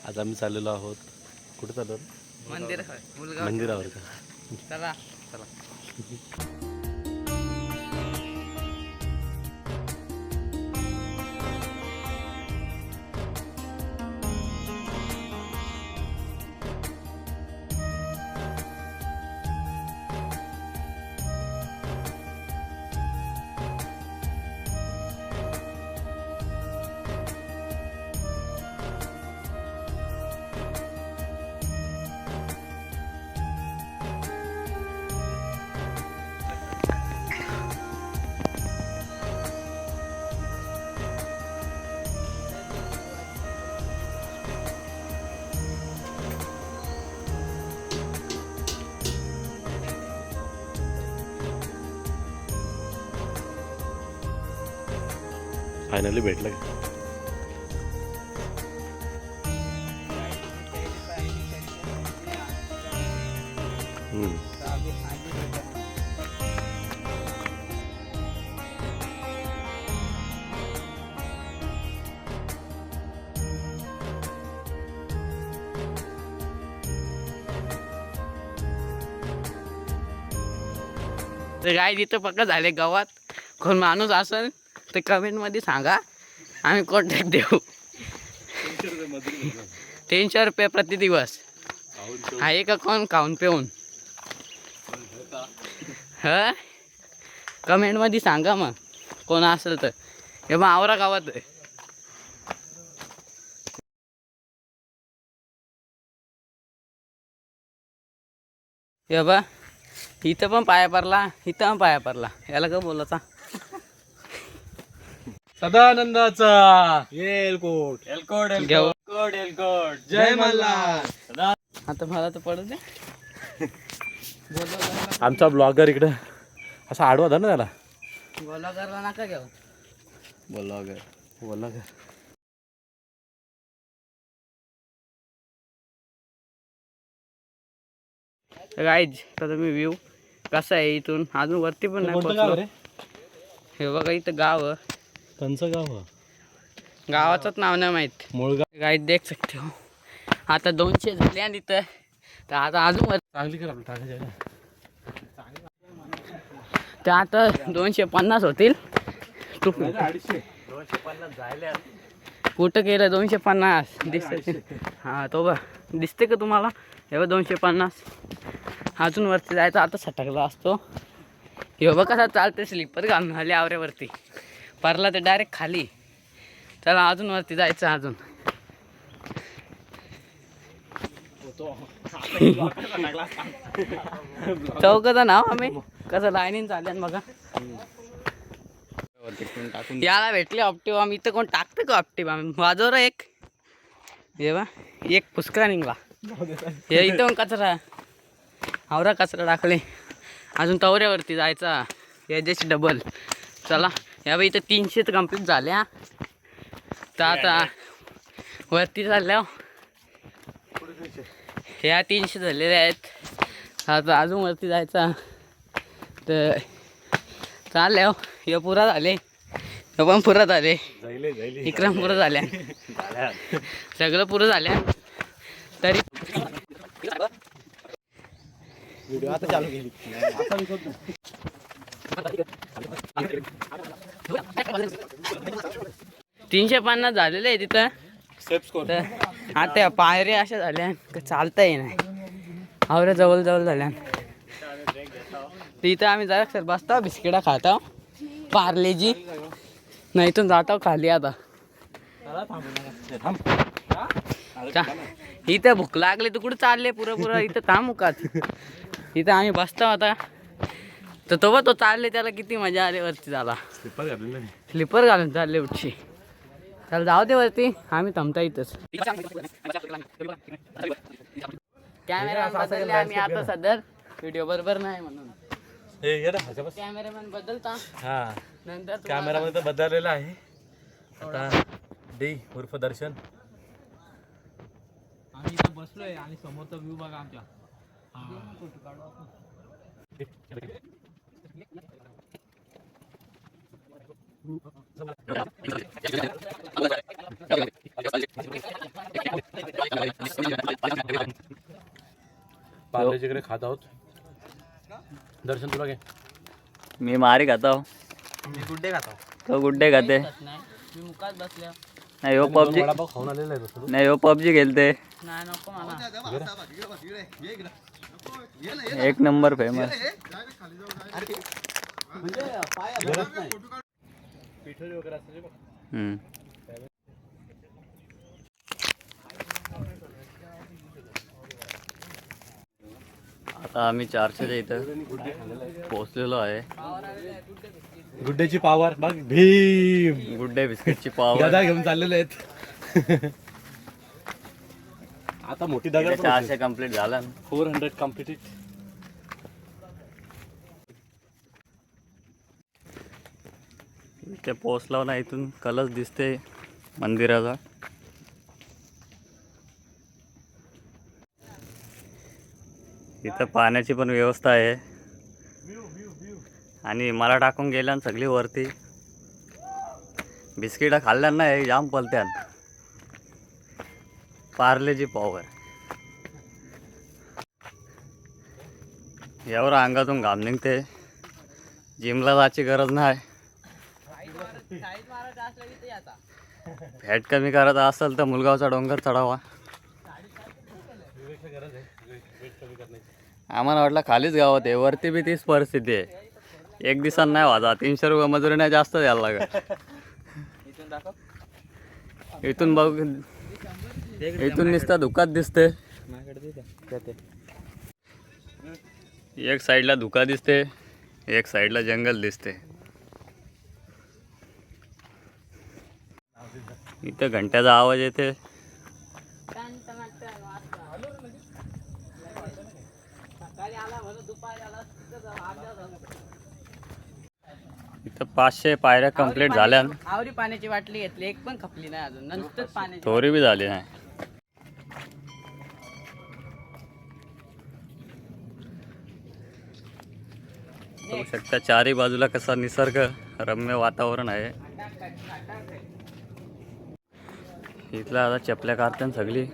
आज आम्ही चाललेलो आहोत. कुठे चाललो? मंदिरावर का? चला फायनली भेटलं का? तर गाय तिथं पक्का झाले गावात. कोण माणूस असेल तर कमेंट मध्ये सांगा, आम्ही कॉन्टॅक्ट देऊ. 300 रुपये प्रति दिवस आहे का? कोण खाऊन पिऊन? ह कमेंट मध्ये सांगा मग कोण असेल तर. हे मग आवरा गावात आहे. हे बा इथं पण पाया पडला, इथं पण पाया पडला. याला का बोलायचा? सदानंदाचा एलकोट एलकोट घेऊ. एलकोट एलकोट जय मल्हार. आता मला तर पडू दे. आमचा ब्लॉगर इकडं असा आडवा होता ना त्याला. बोला करला नका घेऊ. ब्लॉगर गाईज तर तुम्ही व्ह्यू कसा आहे इथून अजून वरती पण नाही पोहोचलो. हे बघा इथं गाव. त्यांचं गाव गावाचंच नाव नाही माहीत. मुळगाव. गाईज देख सकते हो. आता 200 झाले आणि इथं तर आता अजून चांगली कर आपलं टाकायचं. ते आता 250 होतील. 250 झाले. कुठं केलं 250 दिसते? हां तो बघ दिसते का तुम्हाला? हे बघ 250. अजून वरती जायचं. आता सटकला असतो. हे बघ कसा चालते. स्लीपर घालून आले आवऱ्यावरती. परला तर डायरेक्ट खाली. चला अजून वरती जायचं. अजून चौकाचं नाव आम्ही कसं लाईनीन चालेल बघा. याला भेटले ऑप्टिव्ह. आम्ही इथं कोण टाकतं का ऑप्टिव्ह? आम्ही वाजवर एक हे बा एक पुष्कळा निघला. हे इथं कचरा आवरा कचरा टाकले. अजून तवऱ्यावरती जायचा याच्याशी डबल. चला या बाई इथं 300 तर कंप्लीट झाल्या. तर आता वरती चालल्या. ह्या 300 झालेले आहेत. आता अजून वरती जायचा. तर चालल्या. हे पुरा झाले. हे पण पुरा झाले. इकडं पुरं झाल्या. सगळं पुरं झाल्या. तरी व्हिडिओ आता चालू केली. 350 झालेले आहे तिथं. तर आता पायऱ्या अशा झाल्या का चालता नाही. आवऱ्या जवळ झाल्या. तिथं आम्ही जरा सर बसता बिस्किटा खाता पार्लेजी. नाही इथून जातो खाली. आता इथं भूक लागली तर कुठं चालले पुरं इथं थांबुकात. इथं आम्ही बसतो आता. तर तो चालले. त्याला किती मजा आली वरती झाला. स्लीपर घालून चालले उठशी. त्याला जाऊ दे वरती. आम्ही थांबता इथंच. कॅमेरा बदलले आम्ही आता सध्या. व्हिडिओ बरोबर नाही म्हणून कॅमेरामॅन बदलता. हा नंतर कॅमेरामध्ये तर बदललेला आहे. आता डी उर्फ दर्शन. आम्ही इथं बसलोय आणि समोरचा व्ह्यू बघा आमच्या. पार्लेजीकडे खात आहोत. दर्शन तुला घे. मी मारी खाता हूँ. मी गुड्डे खातो. तो गुड्डे खाते. मी मुकात बसल्या. नाही हो पबजी. वडापाव खाऊन आलेला आहे तसं. नाही हो पबजी खेळते. नाही नको मला. एक नंबर फेमस. पिठोरी वगैरे असते बघ. आता आम्ही 400च्या इथं पोहोचलेलो आहे. गुड्ड्याची पावर बघ. भीम गुड्डे बिस्किटची पाव. गदा घेऊन चाललेले आहेत. आता मोठी दगड 400 कंप्लीट झाला. 400 कम्प्लीटेड. इथे पोहोचलो ना. इथून कलश दिसते मंदिराचा. इथं पाण्याची पण व्यवस्था आहे. आणि मला टाकून गेल्या सगळी वरती. बिस्किट खाल्ल्या नाही जाम पलत्यान. पार्लेजी पॉवर. एवढं अंगातून घाम निघते. जिमला जायची गरज नाही. फॅट कमी करायचा असेल तर मुलगावचा डोंगर चढावा. आम्हाला वाटलं खालीच गावात आहे. वरती बी तीच परिस्थिती आहे. एक दिवसात नाही वाजा. 300 रुपये मजुरी नाही जास्त द्यायला लागत. इथून बघ. इथून नुसतं धुकात दिसते. एक साईडला धुका दिसते. एक साईडला जंगल दिसते. इथं घंट्याचा आवाज येते. इथं 500 पायऱ्या कंप्लीट झाल्या. आवरी पाण्याची बाटली घेतली. एक पण खपली नाही अजून. नुसतंच पाणी. थोडी बी झाली नाही. बघू शकता चारही बाजूला कसा निसर्ग रम्य वातावरण आहे. इथला आता चपल्या काढतात सगळी.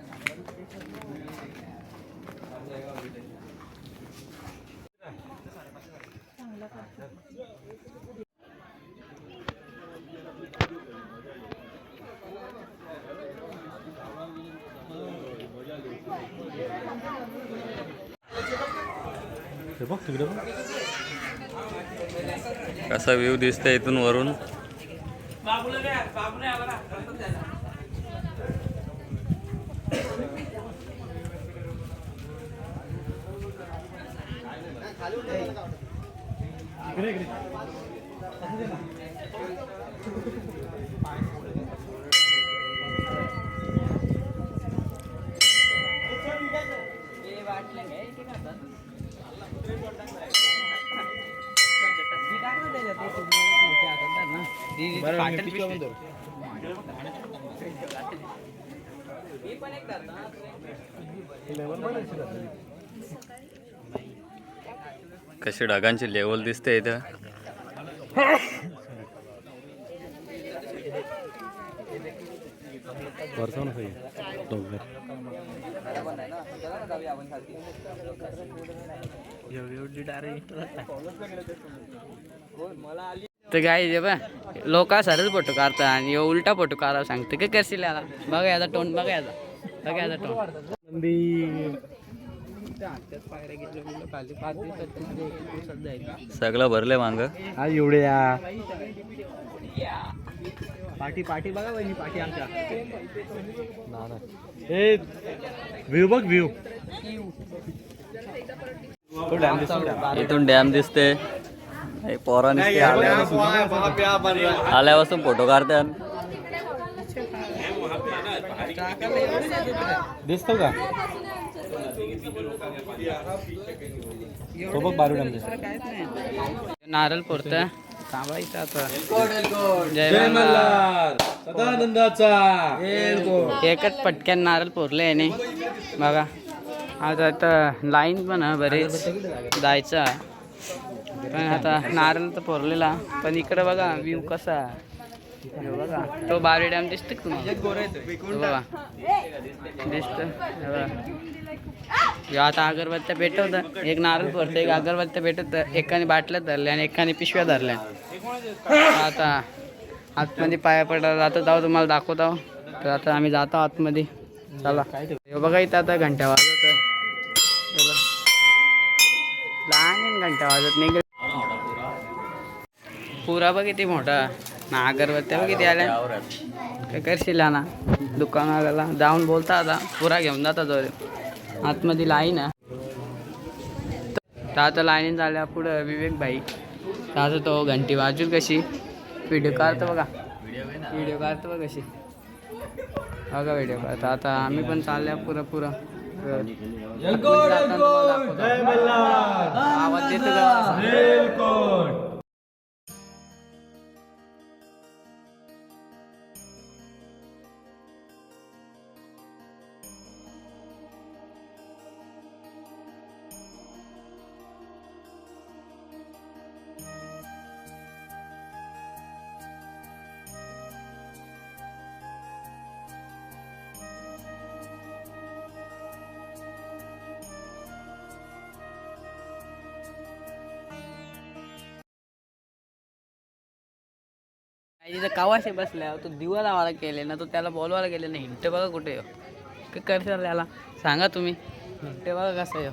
बघ तिकडे बघ. कसा व्ह्यू दिसतंय इथून वरून. कशी ढगांची लेवल दिसते इथं. तर काय जे बा लोक सरच फोटो काढतात आणि ह्यो उलटा फोटो काढायला सांगते. काय करशील याला. बघा याचा टोन. बघा याचा. बघा याचा टोन. सगळं भरले मांग. हा एवढ्या पाठी पाठी बघा वहिनी. पाठी आमच्या. ए व्ह्यू बघ. व्ह्यू इथून डॅम दिसते. पोरा नुसते आल्यापासून फोटो काढतात. दिसतो का. सोबत बारू डॅम दिसतो. नारळ पोरता थांबायचं आता. जय जय मल्हार. मल्हार सदानंदाचा. एकच पटक्यान नारळ पोरले याने. बघा आता आता लाईन पण बरेच जायचं. पण आता नारळ तर पोरलेला. पण इकडे बघा व्ह्यू कसा. हे बघा तो बारी डॅम दिसतो का तुम्हाला? हे बघा दिसतं हे बघा. हे आता अगरबत्त्या पेटवतं, एक नारळ पडतं, एक अगरबत्त्या पेटवतं, एकाने बाटल्या धरल्या आणि एकाने पिशव्या धरल्या. आता आतमध्ये पाया पडायला जातो जाऊ तुम्हाला दाखवतो. तर आता आम्ही जातो आतमध्ये. चला हे बघा इथं आता घंटा वाजत लहान घंटा वाजत नाही. पुरा बघ किती मोठा ना, अगरबत्त्या बघ किती आल्या. काय करशील ना दुकानाला जाऊन बोलता आता पुरा घेऊन जाता जवळ आतमध्ये लाईन आहे. तर आता लाईन झाल्या पुढं विवेक भाई तर आता तो घंटी वाजून कशी व्हिडिओ काढतो बघा, व्हिडिओ काढतो बघ कशी बघा व्हिडिओ काढतो. आता आम्ही पण चालल्या पुरं आवाज देतो का? तिथं कावाशे बसल्या तो दिवा लावायला गेले ना, तो त्याला बोलवायला गेले ना. हिंट बघा कुठे हो काय करशाल त्याला सांगा तुम्ही. हिंट बघा कसं आहे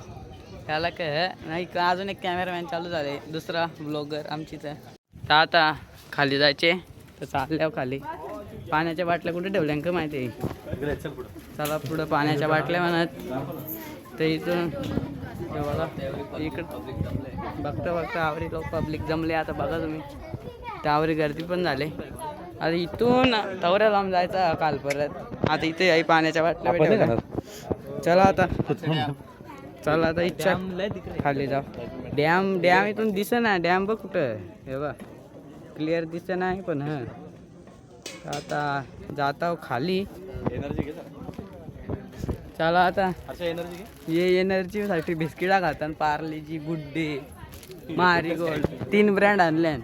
त्याला काय नाही का. अजून एक कॅमेरामॅन चालू झाले, दुसरा ब्लॉगर आमचीच. तर आता खाली जायचे तर चालल्यावर खाली पाण्याच्या बाटल्या कुठे ठेवल्या का माहिती आहे. चला पुढं पाण्याच्या बाटल्या म्हणत. तर इथून बघा इकडं बघता आवरी लोक पब्लिक जमले. आता बघा तुम्ही त्यावरी गर्दी पण झाली. आता इथून तवऱ्या लांब जायचा काल परत. आता इथे आई पाण्याच्या बाटल्या भेटल्या. चला आता इच्छा खाली जाऊ. डॅम इथून दिसे ना. डॅम बघ कुठं हे बघ क्लिअर दिसे नाही पण आता जाता खाली. चला आता ये एनर्जीसाठी बिस्किटा खातात. Parle-G, good day, marigold 3 brand आणल्या.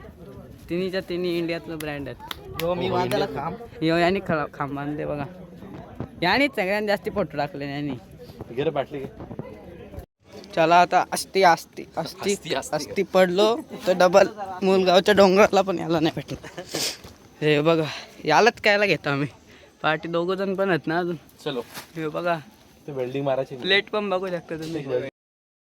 तिन्हीच्या तिन्ही इंडियातलं ब्रँड आहेत. यो यानी खांब बांधले बघा. यानीच सगळ्यांनी जास्ती फोटो टाकले यांनी. चला आता अस्ती पडलो तर डबल मुलगावच्या डोंगराला पण याला नाही भेटलं. हे बघा यालाच कायला घेतो आम्ही पार्टी. 2 जण पण आहेत ना अजून. चलो हे बघा वेल्डिंग मारायची प्लेट पण बघू शकता तुम्ही.